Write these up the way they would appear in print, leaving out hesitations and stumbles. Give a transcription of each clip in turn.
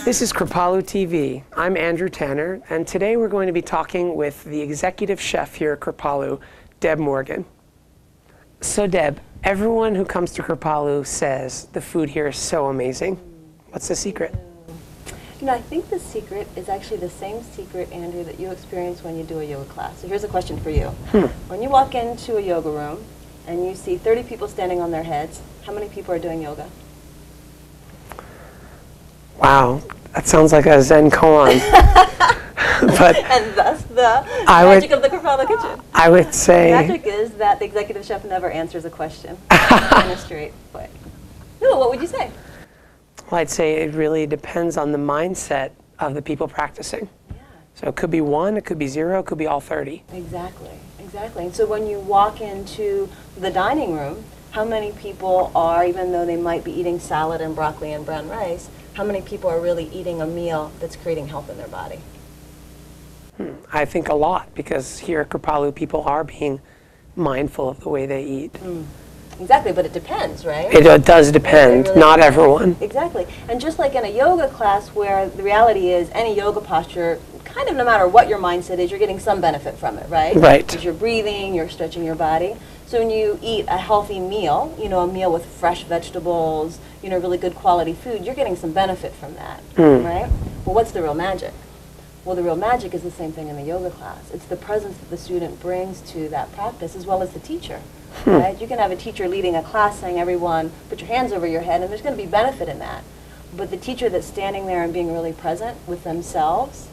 This is Kripalu TV. I'm Andrew Tanner, and today we're going to be talking with the executive chef here at Kripalu, Deb Morgan. So Deb, everyone who comes to Kripalu says the food here is so amazing. What's the secret? You know, I think the secret is actually the same secret, Andrew, that you experience when you do a yoga class. So here's a question for you. When you walk into a yoga room and you see 30 people standing on their heads, how many people are doing yoga? Wow, that sounds like a Zen koan. But and thus the magic of the Kripalu kitchen. I would say... The magic is that the executive chef never answers a question in a straight way. No, what would you say? Well, I'd say it really depends on the mindset of the people practicing. Yeah. So it could be 1, it could be 0, it could be all 30. Exactly, exactly. And so when you walk into the dining room, how many people are, even though they might be eating salad and broccoli and brown rice, how many people are really eating a meal that's creating health in their body? I think a lot, because here at Kripalu people are being mindful of the way they eat. Exactly, but it depends, right? It does depend, really not depends. Everyone. Exactly, and just like in a yoga class where the reality is any yoga posture, kind of no matter what your mindset is, you're getting some benefit from it, right? Right. Because you're breathing, you're stretching your body. So when you eat a healthy meal, you know, a meal with fresh vegetables, you know, really good quality food, you're getting some benefit from that, right? Well, what's the real magic? Well, the real magic is the same thing in the yoga class. It's the presence that the student brings to that practice as well as the teacher, right? You can have a teacher leading a class saying, everyone, put your hands over your head, and there's going to be benefit in that. But the teacher that's standing there and being really present with themselves,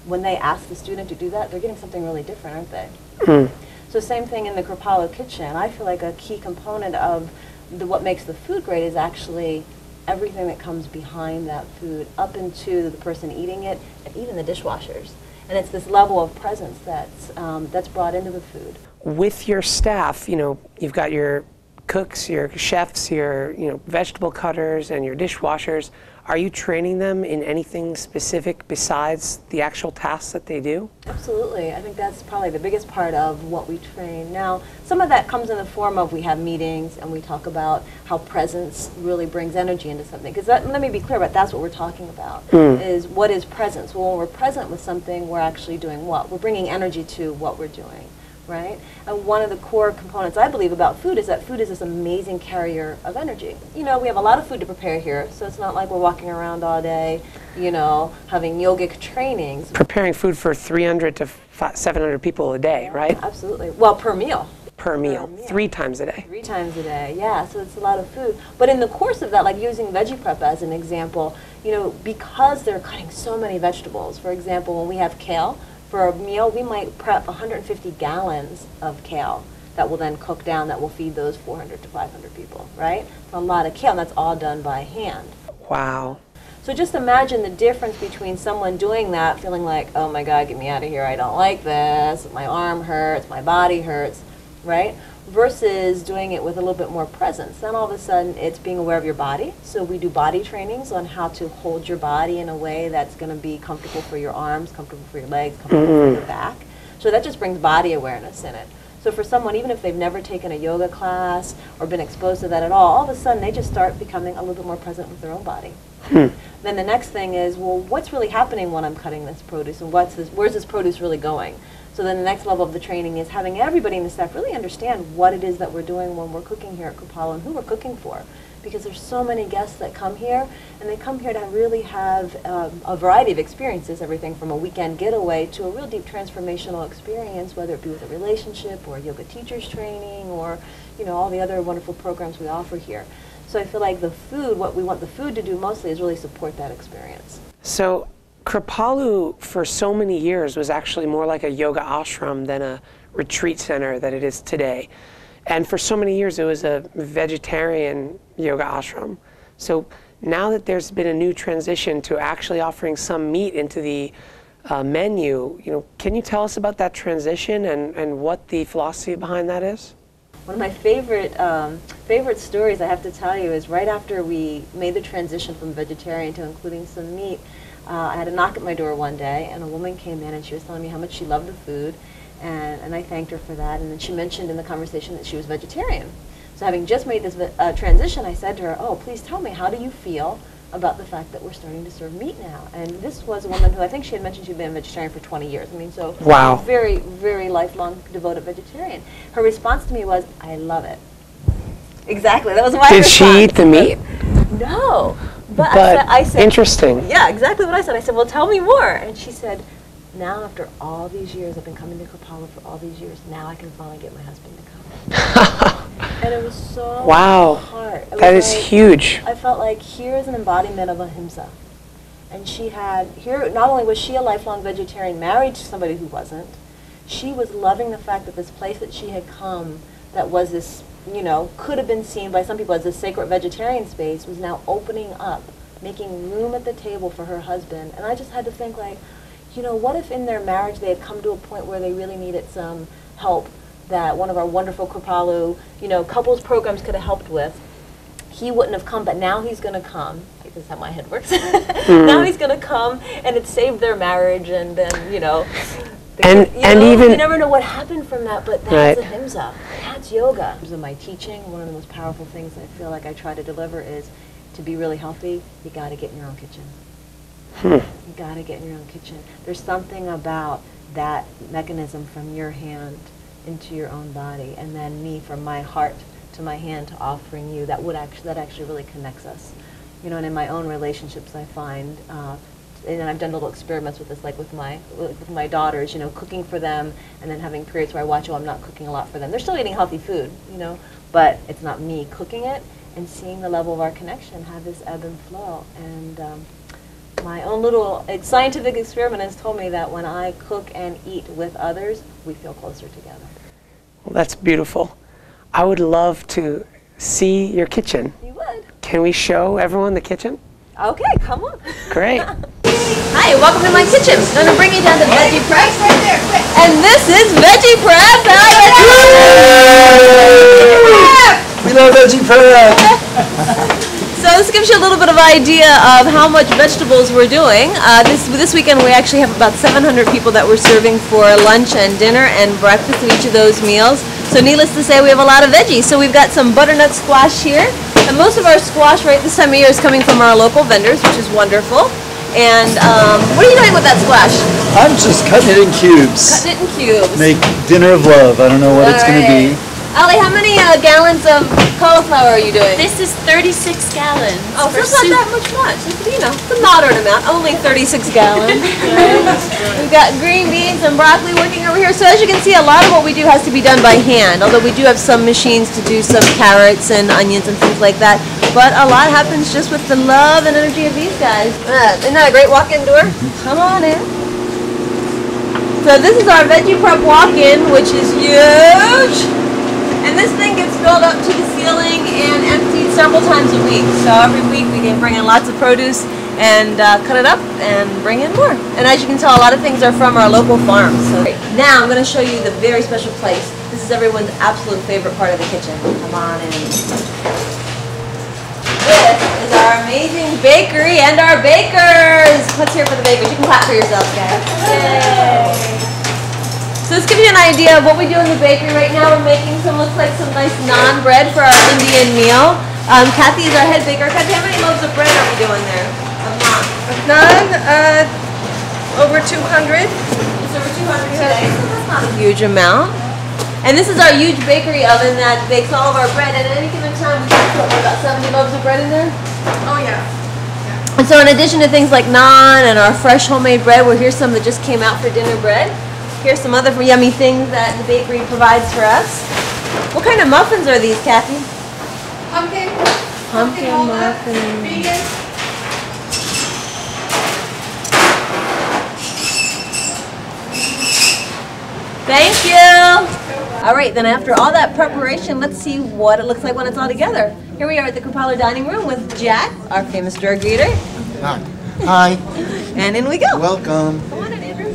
when they ask the student to do that, they're getting something really different, aren't they? So same thing in the Kripalu kitchen. I feel like a key component of what makes the food great is actually everything that comes behind that food, up into the person eating it, and even the dishwashers. And it's this level of presence that's brought into the food. With your staff, you know, you've got your cooks, your chefs, your vegetable cutters, and your dishwashers. Are you training them in anything specific besides the actual tasks that they do? Absolutely. I think that's probably the biggest part of what we train. Now, some of that comes in the form of we have meetings and we talk about how presence really brings energy into something. Because let me be clear about that's what we're talking about, is what is presence? Well, when we're present with something, we're actually doing what? We're bringing energy to what we're doing. Right? And one of the core components I believe about food is that food is this amazing carrier of energy. You know, we have a lot of food to prepare here, so it's not like we're walking around all day, you know, having yogic trainings. Preparing food for 300 to 700 people a day, right? Absolutely. Well, per meal. Per meal. 3 times a day. 3 times a day, yeah, so it's a lot of food. But in the course of that, like using veggie prep as an example, you know, because they're cutting so many vegetables, for example, when we have kale, for a meal, we might prep 150 gallons of kale that will then cook down, that will feed those 400 to 500 people, right? A lot of kale, and that's all done by hand. Wow. So just imagine the difference between someone doing that, feeling like, oh my God, get me out of here, I don't like this, my arm hurts, my body hurts, right? Versus doing it with a little bit more presence. Then all of a sudden it's being aware of your body. So we do body trainings on how to hold your body in a way that's going to be comfortable for your arms, comfortable for your legs, comfortable for your back. So that just brings body awareness in it. So for someone, even if they've never taken a yoga class or been exposed to that at all of a sudden they just start becoming a little bit more present with their own body. Then the next thing is, well, what's really happening when I'm cutting this produce, and where's this produce really going? So then the next level of the training is having everybody in the staff really understand what it is that we're doing when we're cooking here at Kripalu and who we're cooking for. Because there's so many guests that come here, and they come here to really have a variety of experiences, everything from a weekend getaway to a real deep transformational experience, whether it be with a relationship or a yoga teacher's training or, you know, all the other wonderful programs we offer here. So I feel like the food, what we want the food to do mostly is really support that experience. So Kripalu for so many years was actually more like a yoga ashram than a retreat center that it is today. And for so many years it was a vegetarian yoga ashram. So now that there's been a new transition to actually offering some meat into the menu, you know, can you tell us about that transition and what the philosophy behind that is? One of my favorite stories I have to tell you is right after we made the transition from vegetarian to including some meat, I had a knock at my door one day, and a woman came in and she was telling me how much she loved the food, and I thanked her for that. And then she mentioned in the conversation that she was vegetarian. So having just made this transition, I said to her, oh, please tell me, how do you feel about the fact that we're starting to serve meat now. And this was a woman who I think she had mentioned she'd been a vegetarian for 20 years. I mean, so wow. Very, very lifelong devoted vegetarian. Her response to me was, I love it. Exactly, that was my response. Did she eat the meat? No. But I said, interesting. Yeah, exactly what I said. I said, well, tell me more. And she said, now after all these years, I've been coming to Kripalu for all these years, now I can finally get my husband to come. And it was so hard. That is huge. I felt like here is an embodiment of ahimsa. And she had, here, not only was she a lifelong vegetarian married to somebody who wasn't, she was loving the fact that this place that she had come that was this, you know, could have been seen by some people as a sacred vegetarian space was now opening up, making room at the table for her husband. And I just had to think like, you know, what if in their marriage they had come to a point where they really needed some help that one of our wonderful Kripalu, you know, couples programs could have helped with. He wouldn't have come, but now he's going to come. This is how my head works. Now he's going to come, and it saved their marriage, and then, you know. You never know what happened from that, but that's ahimsa. That's yoga. In terms of my teaching, one of the most powerful things I feel like I try to deliver is to be really healthy, you got to get in your own kitchen. You got to get in your own kitchen. There's something about that mechanism from your hand into your own body, and then me from my heart to my hand to offering you, that actually really connects us. You know, and in my own relationships I find, and I've done little experiments with this, like with my daughters, you know, cooking for them, and then having periods where I watch, oh, I'm not cooking a lot for them. They're still eating healthy food, you know, but it's not me cooking it, and seeing the level of our connection have this ebb and flow. And my own little scientific experiment has told me that when I cook and eat with others, we feel closer together. Well, that's beautiful. I would love to see your kitchen. You would. Can we show everyone the kitchen? Okay, come on. Great. Hi, welcome to my kitchen. I'm going to bring you down to Veggie Prep. Right there, quick. And this is Veggie Prep. We love Veggie Prep. So this gives you a little bit of idea of how much vegetables we're doing. This weekend we actually have about 700 people that we're serving for lunch and dinner and breakfast in each of those meals. So needless to say, we have a lot of veggies. So we've got some butternut squash here. And most of our squash right this time of year is coming from our local vendors, which is wonderful. And what are you doing with that squash? I'm just cutting it in cubes. Cutting it in cubes. Make dinner of love. I don't know what it's going to be. Ali, how many gallons of cauliflower are you doing? This is 36 gallons. Oh, so it's not that much. It's, you know, it's a moderate amount. Only 36 gallons. We've got green beans and broccoli working over here. So as you can see, a lot of what we do has to be done by hand, although we do have some machines to do some carrots and onions and things like that. But a lot happens just with the love and energy of these guys. Isn't that a great walk-in door? Come on in. So this is our Veggie Prep walk-in, which is huge. And this thing gets filled up to the ceiling and emptied several times a week. So every week we can bring in lots of produce and cut it up and bring in more. And as you can tell, a lot of things are from our local farms. So now I'm going to show you the very special place. This is everyone's absolute favorite part of the kitchen. Come on in. This is our amazing bakery and our bakers. Let's hear it for the bakers. You can clap for yourselves, guys. Yay. So this gives you an idea of what we do in the bakery. Right now we're making looks like some nice naan bread for our Indian meal. Kathy is our head baker. Kathy, how many loaves of bread are we doing there? Of naan? Of naan, over 200. It's over 200 today, so that's not a huge amount. And this is our huge bakery oven that bakes all of our bread. And at any given time we can put about 70 loaves of bread in there. Oh yeah. And so in addition to things like naan and our fresh homemade bread, well, here's some that just came out for dinner bread. Here's some other yummy things that the bakery provides for us. What kind of muffins are these, Kathy? Pumpkin muffins. Vegan. Thank you. All right, then after all that preparation, let's see what it looks like when it's all together. Here we are at the Kripalu dining room with Jack, our famous drug reader. Hi. And in we go. Welcome. Come on in, Andrew.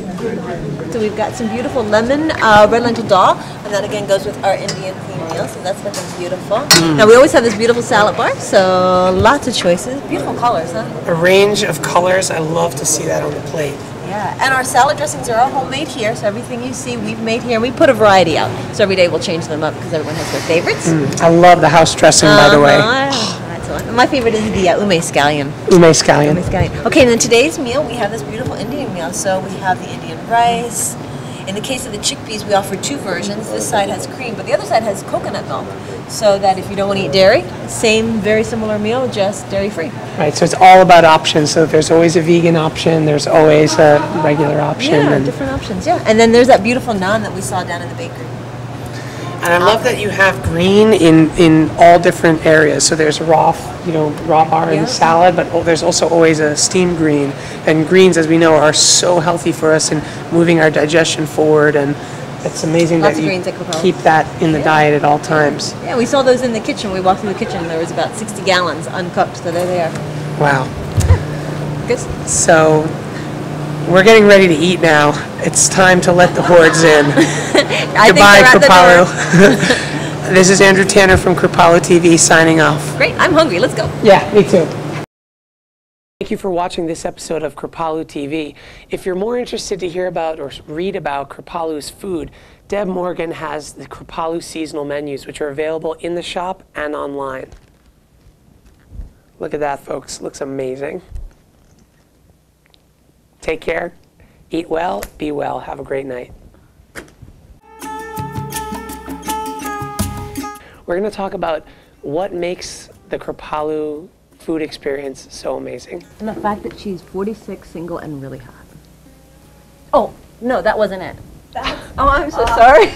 So we've got some beautiful lemon red lentil dal, and that again goes with our Indian theme meal, so that's looking beautiful. Now we always have this beautiful salad bar, so lots of choices. Beautiful colors, huh? A range of colors. I love to see that on the plate. Yeah, and our salad dressings are all homemade here, so everything you see we've made here, and we put a variety out. So every day we'll change them up because everyone has their favorites. I love the house dressing, by the way. That's one. My favorite is the ume scallion. Ume scallion. Ume scallion. Okay, and then today's meal, we have this beautiful Indian meal. So we have the Indian rice. In the case of the chickpeas, we offer two versions. This side has cream, but the other side has coconut milk. So that if you don't want to eat dairy, same, very similar meal, just dairy-free. Right, so it's all about options. So there's always a vegan option, there's always a regular option. Yeah, different options, yeah. And then there's that beautiful naan that we saw down in the bakery. And I love that you have green in all different areas. So there's raw bar in the salad, but there's also always a steamed green. And greens, as we know, are so healthy for us in moving our digestion forward. And it's amazing Lots that of you greens at Kripalu. keep that in the diet at all times. Yeah, we saw those in the kitchen. We walked through the kitchen, there was about 60 gallons uncooked, so there they are. Wow. Good. So we're getting ready to eat now. It's time to let the hordes in. Goodbye, Kripalu. This is Andrew Tanner from Kripalu TV signing off. Great, I'm hungry. Let's go. Yeah, me too. Thank you for watching this episode of Kripalu TV. If you're more interested to hear about or read about Kripalu's food, Deb Morgan has the Kripalu seasonal menus, which are available in the shop and online. Look at that, folks. Looks amazing. Take care. Eat well. Be well. Have a great night. We're going to talk about what makes the Kripalu food experience so amazing. And the fact that she's 46, single, and really hot. Oh, no, that wasn't it. Oh, I'm so sorry.